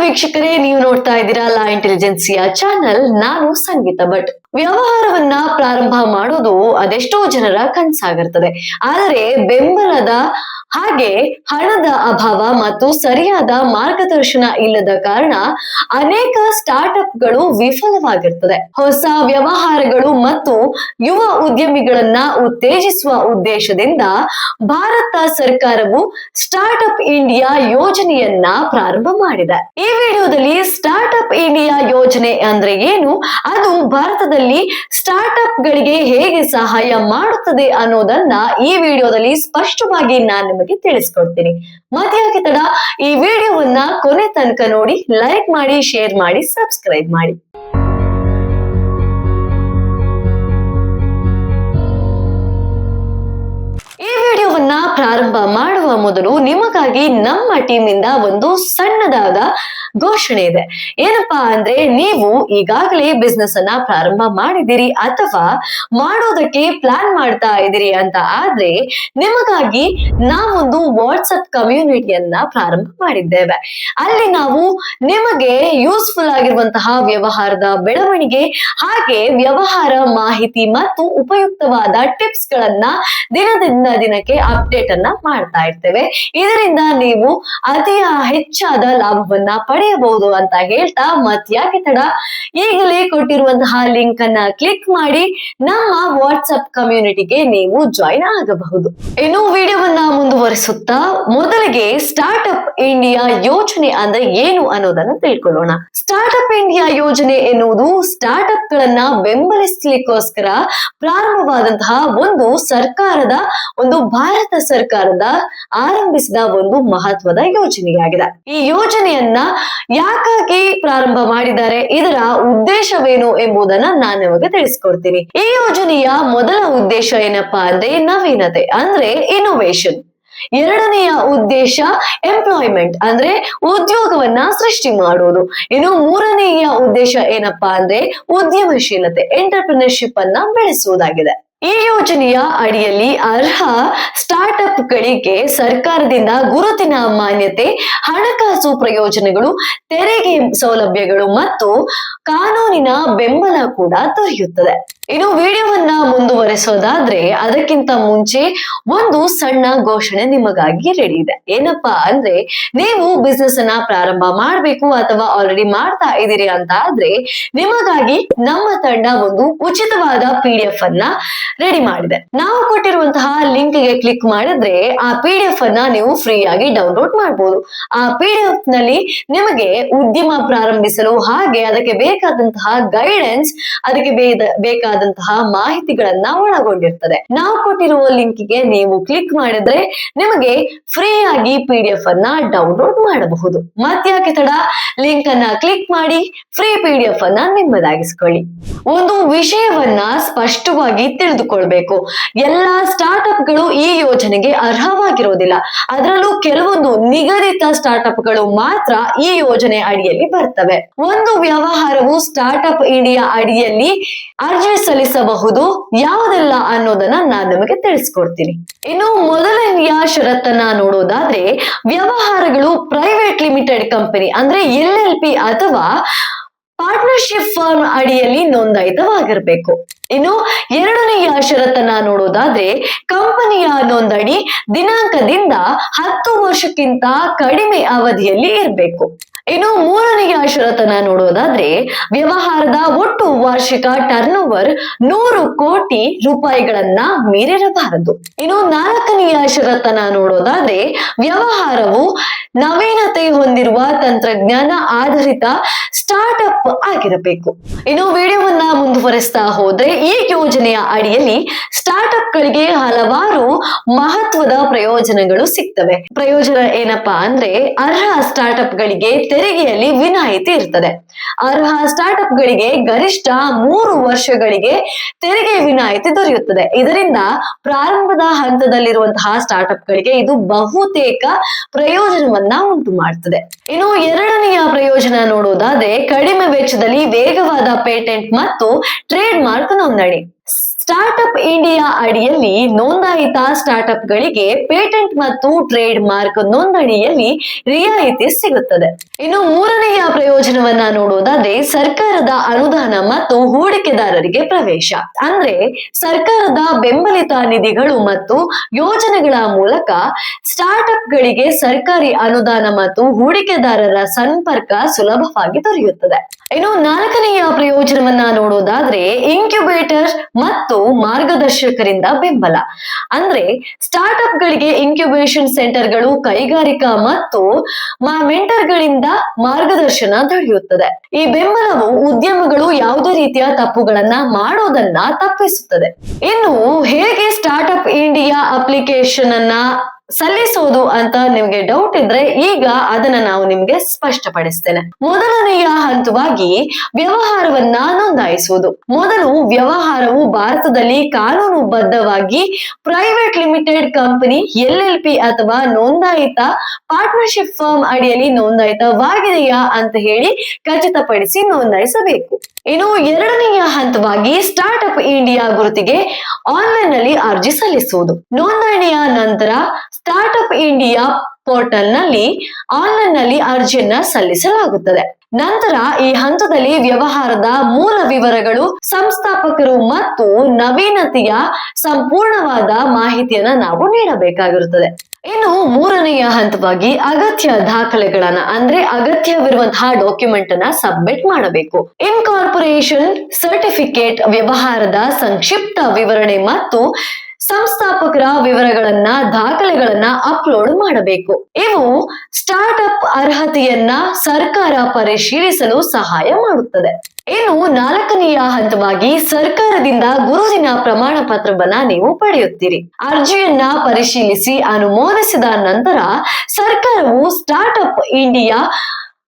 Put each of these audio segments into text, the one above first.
ವೀಕ್ಷಕರೇ, ನೀವು ನೋಡ್ತಾ ಇದ್ದೀರಾ ಲಾ ಇಂಟೆಲಿಜೆನ್ಸಿಯ ಚಾನೆಲ್. ನಾನು ಸಂಗೀತ ಭಟ್. ವ್ಯವಹಾರವನ್ನ ಪ್ರಾರಂಭ ಮಾಡೋದು ಅದೆಷ್ಟೋ ಜನರ ಕನಸಾಗಿರ್ತದೆ. ಆದರೆ ಬೆಂಬಲದ ಹಾಗೆ ಹಣದ ಅಭಾವ ಮತ್ತು ಸರಿಯಾದ ಮಾರ್ಗದರ್ಶನ ಇಲ್ಲದ ಕಾರಣ ಅನೇಕ ಸ್ಟಾರ್ಟ್ಅಪ್ಗಳು ವಿಫಲವಾಗಿರ್ತದೆ. ಹೊಸ ವ್ಯವಹಾರಗಳು ಮತ್ತು ಯುವ ಉದ್ಯಮಿಗಳನ್ನ ಉತ್ತೇಜಿಸುವ ಉದ್ದೇಶದಿಂದ ಭಾರತ ಸರ್ಕಾರವು ಸ್ಟಾರ್ಟ್ಅಪ್ ಇಂಡಿಯಾ ಯೋಜನೆಯನ್ನ ಪ್ರಾರಂಭ ಮಾಡಿದೆ. ಈ ವಿಡಿಯೋದಲ್ಲಿ ಸ್ಟಾರ್ಟ್ಅಪ್ ಇಂಡಿಯಾ ಯೋಜನೆ ಅಂದ್ರೆ ಏನು, ಅದು ಭಾರತದಲ್ಲಿ ಸ್ಟಾರ್ಟ್ಅಪ್ ಗಳಿಗೆ ಹೇಗೆ ಸಹಾಯ ಮಾಡುತ್ತದೆ ಅನ್ನೋದನ್ನ ಈ ವಿಡಿಯೋದಲ್ಲಿ ಸ್ಪಷ್ಟವಾಗಿ ನಾನು ನಿಮಗೆ ತಿಳಿಸ್ಕೊಡ್ತೀನಿ. ಮತ್ಯಾಕೆ ತಡ, ಈ ವಿಡಿಯೋವನ್ನ ಕೊನೆ ತನಕ ನೋಡಿ, ಲೈಕ್ ಮಾಡಿ, ಶೇರ್ ಮಾಡಿ, ಸಬ್ಸ್ಕ್ರೈಬ್ ಮಾಡಿ. ಈ ವಿಡಿಯೋವನ್ನ ಪ್ರಾರಂಭ ಮಾಡುವ ಮೊದಲು ನಿಮಗಾಗಿ ನಮ್ಮ ಟೀಮ್ ಇಂದ ಒಂದು ಸಣ್ಣದಾದ ಘೋಷಣೆ ಇದೆ. ಏನಪ್ಪಾ ಅಂದ್ರೆ, ನೀವು ಈಗಾಗಲೇ ಬಿಸ್ನೆಸ್ ಅನ್ನ ಪ್ರಾರಂಭ ಮಾಡಿದಿರಿ ಅಥವಾ ಮಾಡೋದಕ್ಕೆ ಪ್ಲಾನ್ ಮಾಡ್ತಾ ಇದ್ದೀರಿ ಅಂತ ಆದ್ರೆ, ನಿಮಗಾಗಿ ನಾವೊಂದು ವಾಟ್ಸಪ್ ಕಮ್ಯುನಿಟಿಯನ್ನ ಪ್ರಾರಂಭ ಮಾಡಿದ್ದೇವೆ. ಅಲ್ಲಿ ನಾವು ನಿಮಗೆ ಯೂಸ್ಫುಲ್ ಆಗಿರುವಂತಹ ವ್ಯವಹಾರದ ಬೆಳವಣಿಗೆ ಹಾಗೆ ವ್ಯವಹಾರ ಮಾಹಿತಿ ಮತ್ತು ಉಪಯುಕ್ತವಾದ ಟಿಪ್ಸ್ ಗಳನ್ನ ದಿನದಿಂದ ದಿನಕ್ಕೆ ಅಪ್ಡೇಟ್ ಅನ್ನ ಮಾಡ್ತಾ ಇರ್ತೇವೆ. ಇದರಿಂದ ನೀವು ಅತಿ ಹೆಚ್ಚಾದ ಲಾಭವನ್ನ ಪಡೆಯಬಹುದು ಅಂತ ಹೇಳ್ತಾ, ಮತ್ಯಾಕೆ ತಡ, ಈಗಲೇ ಕೊಟ್ಟಿರುವಂತಹ ಲಿಂಕ್ ಅನ್ನ ಕ್ಲಿಕ್ ಮಾಡಿ ನಮ್ಮ ವಾಟ್ಸ್ಆಪ್ ಕಮ್ಯುನಿಟಿಗೆ ನೀವು ಜಾಯಿನ್ ಆಗಬಹುದು. ಇನ್ನು ವಿಡಿಯೋವನ್ನ ಮುಂದುವರಿಸುತ್ತಾ ಮೊದಲಿಗೆ ಸ್ಟಾರ್ಟ್ಅಪ್ ಇಂಡಿಯಾ ಯೋಜನೆ ಅಂದ್ರೆ ಏನು ಅನ್ನೋದನ್ನ ತಿಳ್ಕೊಳ್ಳೋಣ. ಸ್ಟಾರ್ಟ್ಅಪ್ ಇಂಡಿಯಾ ಯೋಜನೆ ಎನ್ನುವುದು ಸ್ಟಾರ್ಟ್ಅಪ್ ಗಳನ್ನ ಬೆಂಬಲಿಸಲಿಕ್ಕೋಸ್ಕರ ಪ್ರಾರಂಭವಾದಂತಹ ಒಂದು ಭಾರತ ಸರ್ಕಾರದ ಆರಂಭಿಸಿದ ಒಂದು ಮಹತ್ವದ ಯೋಜನೆಯಾಗಿದೆ. ಈ ಯೋಜನೆಯನ್ನ ಯಾಕಾಗಿ ಪ್ರಾರಂಭ ಮಾಡಿದ್ದಾರೆ, ಇದರ ಉದ್ದೇಶವೇನು ಎಂಬುದನ್ನ ನಾನು ನಿಮಗೆ ತಿಳಿಸ್ಕೊಡ್ತೀನಿ. ಈ ಯೋಜನೆಯ ಮೊದಲ ಉದ್ದೇಶ ಏನಪ್ಪಾ ಅಂದ್ರೆ ನವೀನತೆ ಅಂದ್ರೆ ಇನ್ನೋವೇಷನ್. ಎರಡನೆಯ ಉದ್ದೇಶ ಎಂಪ್ಲಾಯ್ಮೆಂಟ್ ಅಂದ್ರೆ ಉದ್ಯೋಗವನ್ನ ಸೃಷ್ಟಿ ಮಾಡುವುದು. ಇನ್ನು ಮೂರನೆಯ ಉದ್ದೇಶ ಏನಪ್ಪಾ ಅಂದ್ರೆ ಉದ್ಯಮಶೀಲತೆ ಎಂಟರ್ಪ್ರಿನರ್ಶಿಪ್ ಅನ್ನ ಬೆಳೆಸುವುದಾಗಿದೆ. ಈ ಯೋಜನೆಯ ಅಡಿಯಲ್ಲಿ ಅರ್ಹ ಸ್ಟಾರ್ಟ್ಅಪ್ ಗಳಿಗೆ ಸರ್ಕಾರದಿಂದ ಗುರುತಿನ ಮಾನ್ಯತೆ, ಹಣಕಾಸು ಪ್ರಯೋಜನಗಳು, ತೆರಿಗೆ ಸೌಲಭ್ಯಗಳು ಮತ್ತು ಕಾನೂನಿನ ಬೆಂಬಲ ಕೂಡ ದೊರೆಯುತ್ತದೆ. ಇನ್ನು ವಿಡಿಯೋವನ್ನ ಮುಂದುವರೆಸೋದಾದ್ರೆ ಅದಕ್ಕಿಂತ ಮುಂಚೆ ಒಂದು ಸಣ್ಣ ಘೋಷಣೆ ನಿಮಗಾಗಿ ರೆಡಿ ಇದೆ. ಏನಪ್ಪಾ ಅಂದ್ರೆ, ನೀವು ಬಿಸ್ನೆಸ್ ಅನ್ನ ಪ್ರಾರಂಭ ಮಾಡ್ಬೇಕು ಅಥವಾ ಆಲ್ರೆಡಿ ಮಾಡ್ತಾ ಇದ್ದೀರಿ ಅಂತ ಆದ್ರೆ, ನಿಮಗಾಗಿ ನಮ್ಮ ತಂಡ ಒಂದು ಉಚಿತವಾದ PDF ಅನ್ನ ರೆಡಿ ಮಾಡಿದೆ. ನಾವು ಕೊಟ್ಟಿರುವಂತಹ ಲಿಂಕ್ ಗೆ ಕ್ಲಿಕ್ ಮಾಡಿದ್ರೆ ಆ PDF ಅನ್ನ ನೀವು ಫ್ರೀ ಆಗಿ ಡೌನ್ಲೋಡ್ ಮಾಡಬಹುದು. ಆ PDF ನಲ್ಲಿ ನಿಮಗೆ ಉದ್ಯಮ ಪ್ರಾರಂಭಿಸಲು ಹಾಗೆ ಅದಕ್ಕೆ ಬೇಕಾದಂತಹ ಗೈಡೆನ್ಸ್, ಅದಕ್ಕೆ ಬೇಕಾದಂತಹ ಮಾಹಿತಿಗಳನ್ನ ಒಳಗೊಂಡಿರ್ತದೆ. ನಾವು ಕೊಟ್ಟಿರುವ ಲಿಂಕ್ ಗೆ ನೀವು ಕ್ಲಿಕ್ ಮಾಡಿದ್ರೆ ನಿಮಗೆ ಫ್ರೀ ಆಗಿ PDF ಅನ್ನ ಡೌನ್ಲೋಡ್ ಮಾಡಬಹುದು. ಮತ್ಯಾಕೆ ತಡ, ಲಿಂಕ್ ಅನ್ನ ಕ್ಲಿಕ್ ಮಾಡಿ ಫ್ರೀ PDF ಅನ್ನ ನಿಮ್ಮದಾಗಿಸ್ಕೊಳ್ಳಿ. ಒಂದು ವಿಷಯವನ್ನ ಸ್ಪಷ್ಟವಾಗಿ ತಿಳಿದುಕೊಳ್ಬೇಕು. ಎಲ್ಲಾ ಸ್ಟಾರ್ಟ್ಅಪ್ ಗಳು ಈ ಯೋಜನೆಗೆ ಅರ್ಹವಾಗಿರೋದಿಲ್ಲ. ಅದರಲ್ಲೂ ಕೆಲವೊಂದು ನಿಗದಿತ ಸ್ಟಾರ್ಟ್ಅಪ್ ಗಳು ಮಾತ್ರ ಈ ಯೋಜನೆ ಅಡಿಯಲ್ಲಿ ಬರ್ತವೆ. ಒಂದು ವ್ಯವಹಾರವು ಸ್ಟಾರ್ಟ್ಅಪ್ ಇಂಡಿಯಾ ಅಡಿಯಲ್ಲಿ ಅರ್ಜಿ ಸಲ್ಲಿಸಬಹುದು ಯಾವುದೆಲ್ಲ ಅನ್ನೋದನ್ನ ನಾನು ನಿಮಗೆ ತಿಳಿಸ್ಕೊಡ್ತೀನಿ. ಇನ್ನು ಮೊದಲನೆಯ ಷರತ್ತನ್ನ ನೋಡೋದಾದ್ರೆ, ವ್ಯವಹಾರಗಳು ಪ್ರೈವೇಟ್ ಲಿಮಿಟೆಡ್ ಕಂಪನಿ ಅಂದ್ರೆ LLP ಅಥವಾ ಪಾರ್ಟ್ನರ್ಶಿಪ್ ಫರ್ಮ್ ಅಡಿಯಲ್ಲಿ ನೋಂದಾಯಿತವಾಗಿರ್ಬೇಕು. ಇನ್ನು ಎರಡನೆಯ ಷರತ್ತನ್ನ ನೋಡೋದಾದ್ರೆ, ಕಂಪನಿಯ ನೋಂದಣಿ ದಿನಾಂಕದಿಂದ 10 ವರ್ಷಕ್ಕಿಂತ ಕಡಿಮೆ ಅವಧಿಯಲ್ಲಿ ಇರಬೇಕು. ಇನ್ನು ಮೂರನೆಯ ಷರತ್ತನ್ನ ನೋಡೋದಾದ್ರೆ, ವ್ಯವಹಾರದ ಒಟ್ಟು ವಾರ್ಷಿಕ ಟರ್ನ್ ಓವರ್ 100 ಕೋಟಿ ರೂಪಾಯಿಗಳನ್ನ ಮೀರಿರಬಾರದು. ಇನ್ನು ನಾಲ್ಕನೆಯ ಷರತ್ತನ್ನ ನೋಡೋದಾದ್ರೆ, ವ್ಯವಹಾರವು ನವೀನತೆ ಹೊಂದಿರುವ ತಂತ್ರಜ್ಞಾನ ಆಧಾರಿತ ಸ್ಟಾರ್ಟ್ಅಪ್ ಆಗಿರಬೇಕು. ಇನ್ನು ವಿಡಿಯೋವನ್ನ ಮುಂದುವರಿಸ್ತಾ ಹೋದ್ರೆ, ಈ ಯೋಜನೆಯ ಅಡಿಯಲ್ಲಿ ಸ್ಟಾರ್ಟ್ಅಪ್ ಗಳಿಗೆ ಹಲವಾರು ಮಹತ್ವದ ಪ್ರಯೋಜನಗಳು ಸಿಗ್ತವೆ. ಪ್ರಯೋಜನ ಏನಪ್ಪಾ ಅಂದ್ರೆ, ಅರ್ಹ ಸ್ಟಾರ್ಟ್ಅಪ್ ಗಳಿಗೆ ತೆರಿಗೆಯಲ್ಲಿ ವಿನಾಯಿತಿ ಇರ್ತದೆ. ಅರ್ಹ ಸ್ಟಾರ್ಟ್ಅಪ್ ಗಳಿಗೆ ಗರಿಷ್ಠ 3 ವರ್ಷಗಳಿಗೆ ತೆರಿಗೆ ವಿನಾಯಿತಿ ದೊರೆಯುತ್ತದೆ. ಇದರಿಂದ ಪ್ರಾರಂಭದ ಹಂತದಲ್ಲಿರುವಂತಹ ಸ್ಟಾರ್ಟ್ಅಪ್ ಗಳಿಗೆ ಇದು ಬಹುತೇಕ ಪ್ರಯೋಜನವನ್ನ ಉಂಟು ಮಾಡ್ತದೆ. ಇನ್ನು ಎರಡನೆಯ ಪ್ರಯೋಜನ ನೋಡೋದಾದ್ರೆ, ಕಡಿಮೆ ವೆಚ್ಚದಲ್ಲಿ ವೇಗವಾದ ಪೇಟೆಂಟ್ ಮತ್ತು ಟ್ರೇಡ್ ಮಾರ್ಕ್ ನೋಂದಣಿ. ಸ್ಟಾರ್ಟ್ಅಪ್ ಇಂಡಿಯಾ ಅಡಿಯಲ್ಲಿ ನೋಂದಾಯಿತ ಸ್ಟಾರ್ಟ್ಅಪ್ ಗಳಿಗೆ ಪೇಟೆಂಟ್ ಮತ್ತು ಟ್ರೇಡ್ ಮಾರ್ಕ್ ನೋಂದಣಿಯಲ್ಲಿ ರಿಯಾಯಿತಿ ಸಿಗುತ್ತದೆ. ಇನ್ನು ಮೂರನೆಯ ಪ್ರಯೋಜನವನ್ನ ನೋಡುವುದಾದ್ರೆ ಸರ್ಕಾರದ ಅನುದಾನ ಮತ್ತು ಹೂಡಿಕೆದಾರರಿಗೆ ಪ್ರವೇಶ. ಅಂದ್ರೆ ಸರ್ಕಾರದ ಬೆಂಬಲಿತ ನಿಧಿಗಳು ಮತ್ತು ಯೋಜನೆಗಳ ಮೂಲಕ ಸ್ಟಾರ್ಟ್ಅಪ್ ಗಳಿಗೆ ಸರ್ಕಾರಿ ಅನುದಾನ ಮತ್ತು ಹೂಡಿಕೆದಾರರ ಸಂಪರ್ಕ ಸುಲಭವಾಗಿ ದೊರೆಯುತ್ತದೆ. ಇನ್ನು ನಾಲ್ಕನೆಯ ಪ್ರಯೋಜನವನ್ನ ನೋಡುವುದಾದ್ರೆ ಇನ್ಕ್ಯುಬೇಟರ್ ಮತ್ತು ಮಾರ್ಗದರ್ಶಕರಿಂದ ಬೆಂಬಲ. ಅಂದ್ರೆ ಸ್ಟಾರ್ಟ್ಅಪ್ ಗಳಿಗೆ ಇನ್ಕ್ಯುಬೇಷನ್ ಸೆಂಟರ್ಗಳು, ಕೈಗಾರಿಕಾ ಮತ್ತು ಮೆಂಟರ್ ಗಳಿಂದ ಮಾರ್ಗದರ್ಶನ ದೊರೆಯುತ್ತದೆ. ಈ ಬೆಂಬಲವು ಉದ್ಯಮಗಳು ಯಾವುದೇ ರೀತಿಯ ತಪ್ಪುಗಳನ್ನ ಮಾಡೋದನ್ನ ತಪ್ಪಿಸುತ್ತದೆ. ಇನ್ನು ಹೇಗೆ ಸ್ಟಾರ್ಟ್ಅಪ್ ಇಂಡಿಯಾ ಅಪ್ಲಿಕೇಶನ್ ಅನ್ನ ಸಲ್ಲಿಸೋದು ಅಂತ ನಿಮ್ಗೆ ಡೌಟ್ ಇದ್ರೆ ಈಗ ಅದನ್ನ ನಾವು ನಿಮ್ಗೆ ಸ್ಪಷ್ಟಪಡಿಸ್ತೇನೆ. ಮೊದಲನೆಯ ಹಂತವಾಗಿ ವ್ಯವಹಾರವನ್ನ ನೋಂದಾಯಿಸುವುದು. ಮೊದಲು ವ್ಯವಹಾರವು ಭಾರತದಲ್ಲಿ ಕಾನೂನುಬದ್ಧವಾಗಿ ಪ್ರೈವೇಟ್ ಲಿಮಿಟೆಡ್ ಕಂಪನಿ, LLP ಅಥವಾ ನೋಂದಾಯಿತ ಪಾರ್ಟ್ನರ್ಶಿಪ್ ಫರ್ಮ್ ಅಡಿಯಲ್ಲಿ ನೋಂದಾಯಿತವಾಗಿದೆಯಾ ಅಂತ ಹೇಳಿ ಖಚಿತಪಡಿಸಿ ನೋಂದಾಯಿಸಬೇಕು. ಇನ್ನು ಎರಡನೆಯ ಹಂತವಾಗಿ ಸ್ಟಾರ್ಟ್ಅಪ್ ಇಂಡಿಯಾ ಗುರುತಿಗೆ ಆನ್ಲೈನ್ ನಲ್ಲಿ ಅರ್ಜಿ ಸಲ್ಲಿಸುವುದು. ನೋಂದಣಿಯ ನಂತರ ಸ್ಟಾರ್ಟ್ಅಪ್ ಇಂಡಿಯಾ ಪೋರ್ಟಲ್ ನಲ್ಲಿ ಆನ್ಲೈನ್ ನಲ್ಲಿ ಅರ್ಜಿಯನ್ನ ಸಲ್ಲಿಸಲಾಗುತ್ತದೆ. ನಂತರ ಈ ಹಂತದಲ್ಲಿ ವ್ಯವಹಾರದ ಮೂಲ ವಿವರಗಳು, ಸಂಸ್ಥಾಪಕರು ಮತ್ತು ನವೀನತೆಯ ಸಂಪೂರ್ಣವಾದ ಮಾಹಿತಿಯನ್ನ ನಾವು ನೀಡಬೇಕಾಗಿರುತ್ತದೆ. ಇನ್ನು ಮೂರನೆಯ ಹಂತವಾಗಿ ಅಗತ್ಯ ದಾಖಲೆಗಳನ್ನ ಅಂದ್ರೆ ಅಗತ್ಯವಿರುವಂತಹ ಡಾಕ್ಯುಮೆಂಟ್ ಅನ್ನ ಸಬ್ಮಿಟ್ ಮಾಡಬೇಕು. ಇನ್ಕಾರ್ಪೊರೇಷನ್ ಸರ್ಟಿಫಿಕೇಟ್, ವ್ಯವಹಾರದ ಸಂಕ್ಷಿಪ್ತ ವಿವರಣೆ ಮತ್ತು ಸಂಸ್ಥಾಪಕರ ವಿವರಗಳನ್ನ, ದಾಖಲೆಗಳನ್ನ ಅಪ್ಲೋಡ್ ಮಾಡಬೇಕು. ಇವು ಸ್ಟಾರ್ಟ್ಅಪ್ ಅರ್ಹತೆಯನ್ನ ಸರ್ಕಾರ ಪರಿಶೀಲಿಸಲು ಸಹಾಯ ಮಾಡುತ್ತದೆ. ಇನ್ನು ನಾಲ್ಕನೆಯ ಹಂತವಾಗಿ ಸರ್ಕಾರದಿಂದ ಗುರುತಿನ ಪ್ರಮಾಣ ಪತ್ರವನ್ನ ನೀವು ಪಡೆಯುತ್ತೀರಿ. ಅರ್ಜಿಯನ್ನ ಪರಿಶೀಲಿಸಿ ಅನುಮೋದಿಸಿದ ನಂತರ ಸರ್ಕಾರವು ಸ್ಟಾರ್ಟ್ಅಪ್ ಇಂಡಿಯಾ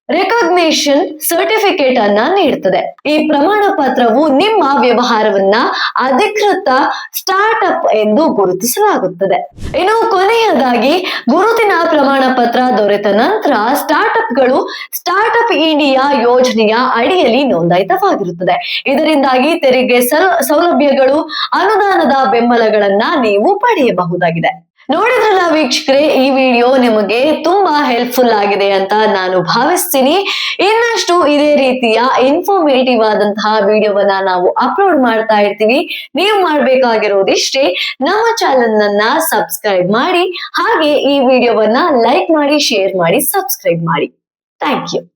ರೆಕಗ್ನೇಷನ್ ಸರ್ಟಿಫಿಕೇಟ್ ಅನ್ನ ನೀಡುತ್ತದೆ. ಈ ಪ್ರಮಾಣ ಪತ್ರವು ನಿಮ್ಮ ವ್ಯವಹಾರವನ್ನ ಅಧಿಕೃತ ಸ್ಟಾರ್ಟ್ಅಪ್ ಎಂದು ಗುರುತಿಸಲಾಗುತ್ತದೆ. ಇನ್ನು ಕೊನೆಯದಾಗಿ ಗುರುತಿನ ಪ್ರಮಾಣ ಪತ್ರ ದೊರೆತ ನಂತರ ಸ್ಟಾರ್ಟ್ಅಪ್ಗಳು ಸ್ಟಾರ್ಟ್ಅಪ್ ಇಂಡಿಯಾ ಯೋಜನೆಯ ಅಡಿಯಲ್ಲಿ ನೋಂದಾಯಿತವಾಗಿರುತ್ತದೆ. ಇದರಿಂದಾಗಿ ತೆರಿಗೆ ಸೌಲಭ್ಯಗಳು, ಅನುದಾನದ ಬೆಂಬಲಗಳನ್ನ ನೀವು ಪಡೆಯಬಹುದಾಗಿದೆ. ನೋಡಿದ್ರಲ್ಲ ವೀಕ್ಷಕರೇ, ಈ ವಿಡಿಯೋ ನಿಮಗೆ ತುಂಬಾ ಹೆಲ್ಪ್ಫುಲ್ ಆಗಿದೆ ಅಂತ ನಾನು ಭಾವಿಸ್ತೀನಿ. ಇನ್ನಷ್ಟು ಇದೇ ರೀತಿಯ ಇನ್ಫಾರ್ಮೇಟಿವ್ ಆದಂತಹ ವಿಡಿಯೋವನ್ನ ನಾವು ಅಪ್ಲೋಡ್ ಮಾಡ್ತಾ ಇರ್ತೀವಿ. ನೀವು ಮಾಡ್ಬೇಕಾಗಿರೋದಿಷ್ಟೇ, ನಮ್ಮ ಚಾನೆಲ್ ಅನ್ನ ಸಬ್ಸ್ಕ್ರೈಬ್ ಮಾಡಿ, ಹಾಗೆ ಈ ವಿಡಿಯೋವನ್ನ ಲೈಕ್ ಮಾಡಿ, ಶೇರ್ ಮಾಡಿ, ಸಬ್ಸ್ಕ್ರೈಬ್ ಮಾಡಿ. Thank you.